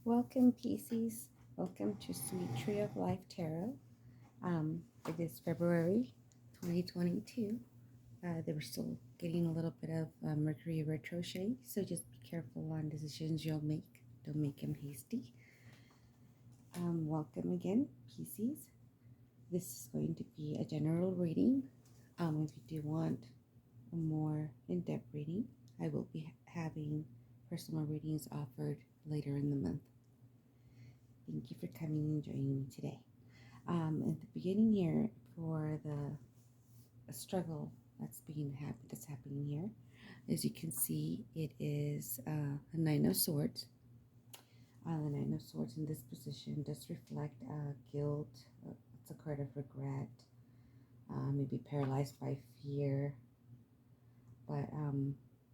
Welcome, Pisces. Welcome to Sweet Tree of Life Tarot. It is February 2022. They were still getting a little bit of Mercury retro shade, so just be careful on decisions you'll make. Don't make them hasty. Welcome again, Pisces. This is going to be a general reading. If you do want a more in-depth reading, I will be having personal readings offered later in the month. Thank you for coming and joining me today. At the beginning here, for the struggle that's happening here, as you can see, it is a Nine of Swords. The Nine of Swords in this position does reflect guilt. It's a card of regret, maybe paralyzed by fear. But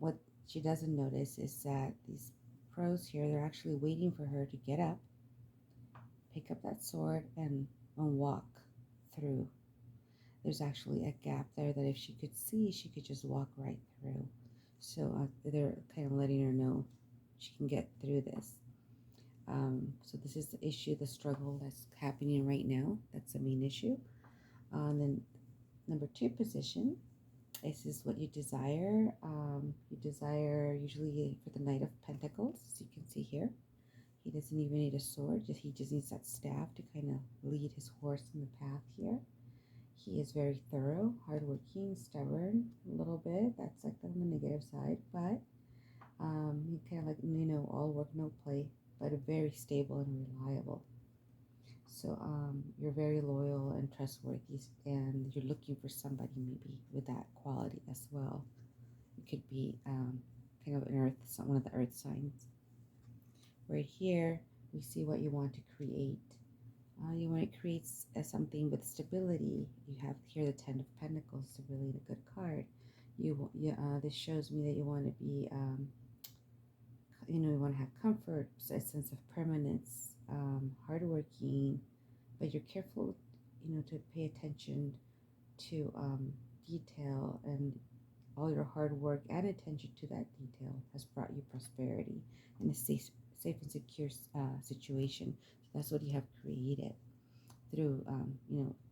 what she doesn't notice is that these pros here, they're actually waiting for her to get up, pick up that sword, and walk through. There's actually a gap there that if she could see, she could just walk right through. So they're kind of letting her know she can get through this. So this is the issue, the struggle that's happening right now. That's the main issue. Then number 2 position, this is what you desire. You desire usually for the Knight of Pentacles, as you can see here. He doesn't even need a sword, he just needs that staff to kind of lead his horse in the path here. He is very thorough, hardworking, stubborn a little bit. That's like on the negative side, but he kind of like, all work, no play, but very stable and reliable. So you're very loyal and trustworthy, and you're looking for somebody maybe with that quality as well. It could be kind of one of the earth signs. Right here, we see what you want to create. You want to create something with stability. You have here the Ten of Pentacles, so really a good card. This shows me that you want to be, you want to have comfort, a sense of permanence, hardworking, but you're careful, to pay attention to detail, and all your hard work and attention to that detail has brought you prosperity and a safe and secure situation. So that's what you have created through,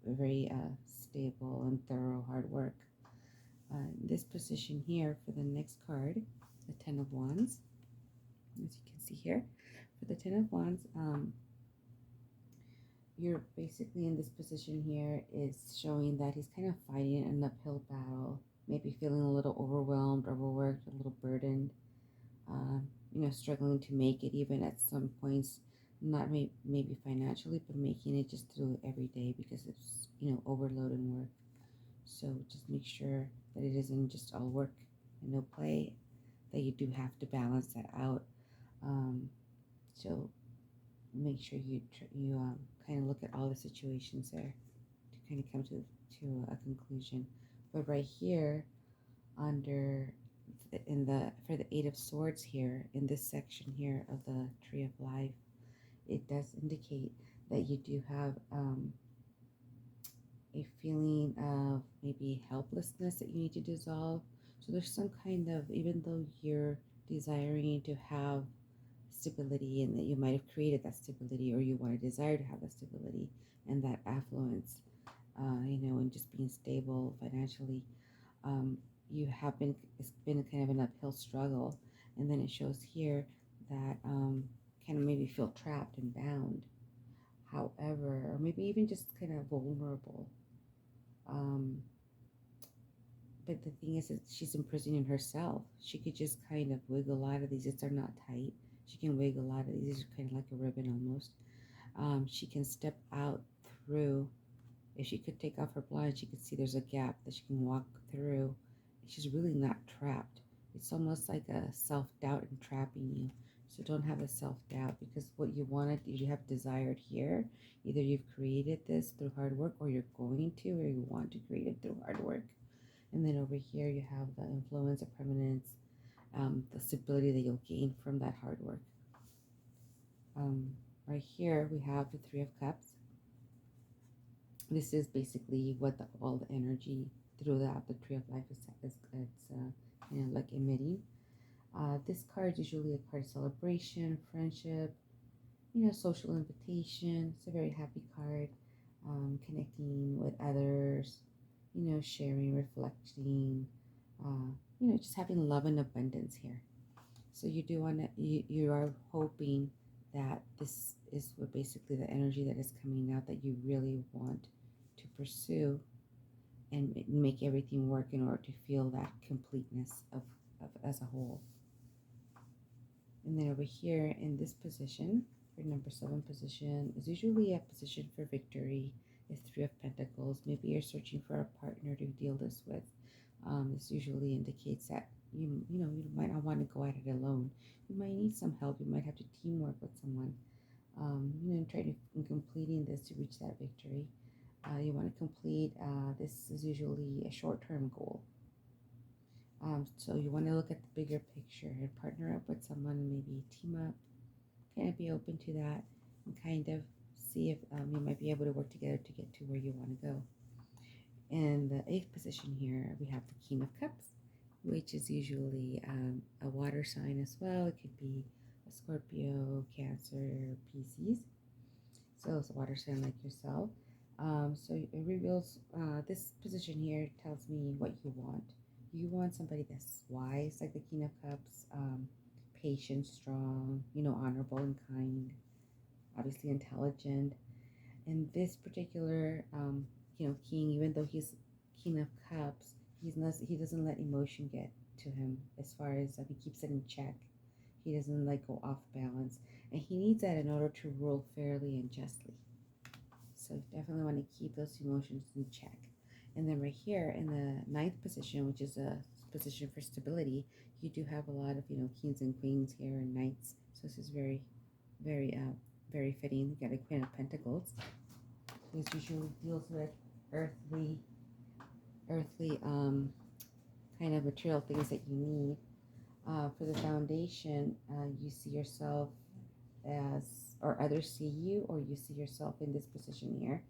very stable and thorough hard work. This position here for the next card, the Ten of Wands, as you can see here, for the Ten of Wands, you're basically in this position here is showing that he's kind of fighting an uphill battle, maybe feeling a little overwhelmed, overworked, a little burdened, struggling to make it even at some points, not maybe financially, but making it just through every day because it's, overload and work. So just make sure that it isn't just all work and no play, that you do have to balance that out. So make sure you kind of look at all the situations there to kind of come to a conclusion. But right here, for the Eight of Swords here, in this section here of the Tree of Life, it does indicate that you do have a feeling of maybe helplessness that you need to dissolve. So there's some kind of, even though you're desiring to have stability, and that you might have created that stability, or you want to desire to have that stability and that affluence, and just being stable financially, it's been kind of an uphill struggle. And then it shows here that kind of maybe feel trapped and bound, however, or maybe even just kind of vulnerable. But the thing is that she's imprisoning herself. She could just kind of wiggle out of these. They're not tight. She can wiggle out of these. These are kind of like a ribbon almost. She can step out through. If she could take off her blind, she could see there's a gap that she can walk through. She's really not trapped. It's almost like a self-doubt entrapping you. So don't have a self-doubt, because what you wanted, you have desired here. Either you've created this through hard work, or you're going to, or you want to create it through hard work. And then over here you have the influence of permanence, the stability that you'll gain from that hard work. Right here we have the Three of Cups. This is basically what all the energy throughout the Tree of Life is like emitting. This card is usually a card of celebration, friendship, social invitation. It's a very happy card. Connecting with others, sharing, reflecting, just having love and abundance here. So you do want to, you are hoping that this is what basically the energy that is coming out that you really want to pursue and make everything work in order to feel that completeness of as a whole. And then over here in this position, for number 7 position, is usually a position for victory. Is 3 of Pentacles. Maybe you're searching for a partner to deal this with. This usually indicates that you might not want to go at it alone. You might need some help. You might have to teamwork with someone. Try to in completing this to reach that victory. You want to complete. This is usually a short-term goal. So you want to look at the bigger picture and partner up with someone, maybe team up, kind of be open to that and kind of see if you might be able to work together to get to where you want to go. In the 8th position here, we have the King of Cups, which is usually a water sign as well. It could be a Scorpio, Cancer, Pisces. So it's a water sign like yourself. So it reveals, this position here tells me what you want. You want somebody that's wise, like the King of Cups, patient, strong, honorable and kind, obviously intelligent. And this particular, king, even though he's King of Cups, he doesn't let emotion get to him as far as he keeps it in check. He doesn't go off balance. And he needs that in order to rule fairly and justly. So you definitely want to keep those emotions in check. And then right here in the 9th position, which is a position for stability, you do have a lot of, kings and queens here and knights. So this is very, very, very fitting. You got a Queen of Pentacles. This usually deals with earthly, kind of material things that you need. For the foundation, you see yourself as, or others see you, or you see yourself in this position here,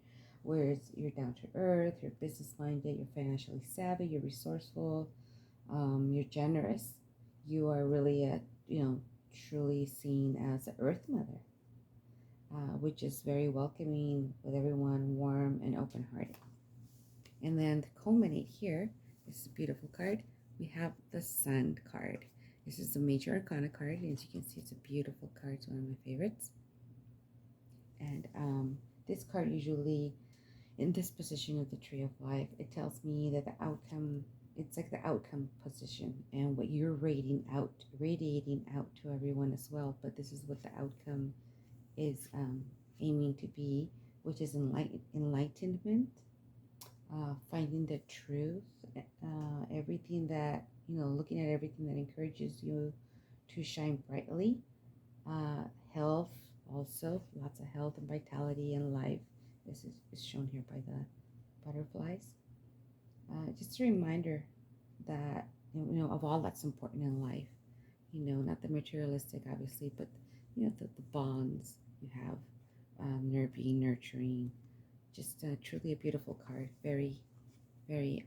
where you're down to earth, you're business minded, you're financially savvy, you're resourceful, you're generous. You are really truly seen as an earth mother, which is very welcoming with everyone, warm and open hearted. And then to culminate here, this is a beautiful card. We have the Sun card. This is the Major Arcana card, and as you can see, it's a beautiful card. It's one of my favorites. And this card usually, in this position of the Tree of Life, it tells me that the outcome, it's like the outcome position and what you're radiating out to everyone as well. But this is what the outcome is aiming to be, which is enlightenment, finding the truth, everything that, looking at everything that encourages you to shine brightly. Health, also, lots of health and vitality and life. This is shown here by the butterflies. Just a reminder that, of all that's important in life. Not the materialistic, obviously, but, the bonds you have, being nurturing. Just truly a beautiful card. Very, very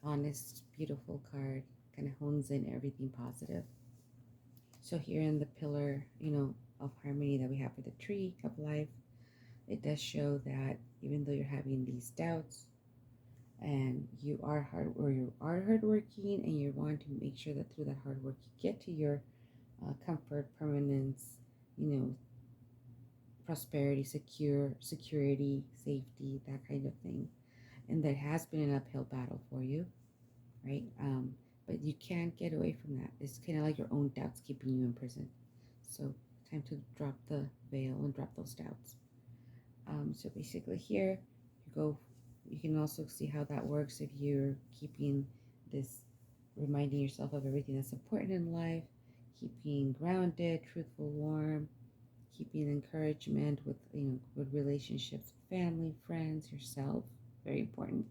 honest, beautiful card. Kind of hones in everything positive. So here in the pillar, of harmony that we have for the tree of life, it does show that even though you're having these doubts and you are hardworking and you want to make sure that through that hard work you get to your comfort, permanence, prosperity, security, safety, that kind of thing. And that has been an uphill battle for you, right? But you can't get away from that. It's kind of like your own doubts keeping you in prison. So time to drop the veil and drop those doubts. So basically here, you can also see how that works if you're keeping this, reminding yourself of everything that's important in life, keeping grounded, truthful, warm, keeping encouragement with, good relationships, family, friends, yourself, very important.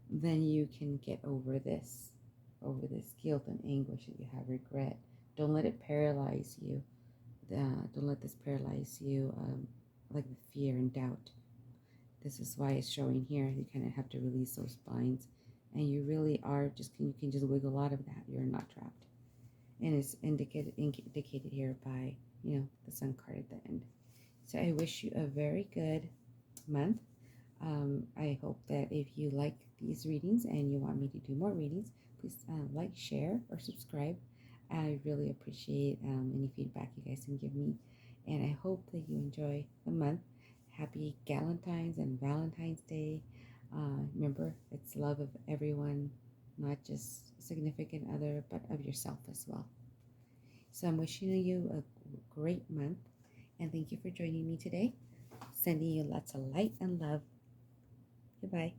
Then you can get over this guilt and anguish that you have, regret. Don't let it paralyze you. Don't let this paralyze you, like the fear and doubt. This is why it's showing here. You kind of have to release those binds, and you really are you can just wiggle out of that. You're not trapped, and it's indicated here by the Sun card at the end. So I wish you a very good month. I hope that if you like these readings and you want me to do more readings, please like, share, or subscribe. I really appreciate any feedback you guys can give me. And I hope that you enjoy the month. Happy Galentine's and Valentine's Day. Remember, it's love of everyone, not just a significant other, but of yourself as well. So I'm wishing you a great month. And thank you for joining me today. Sending you lots of light and love. Goodbye.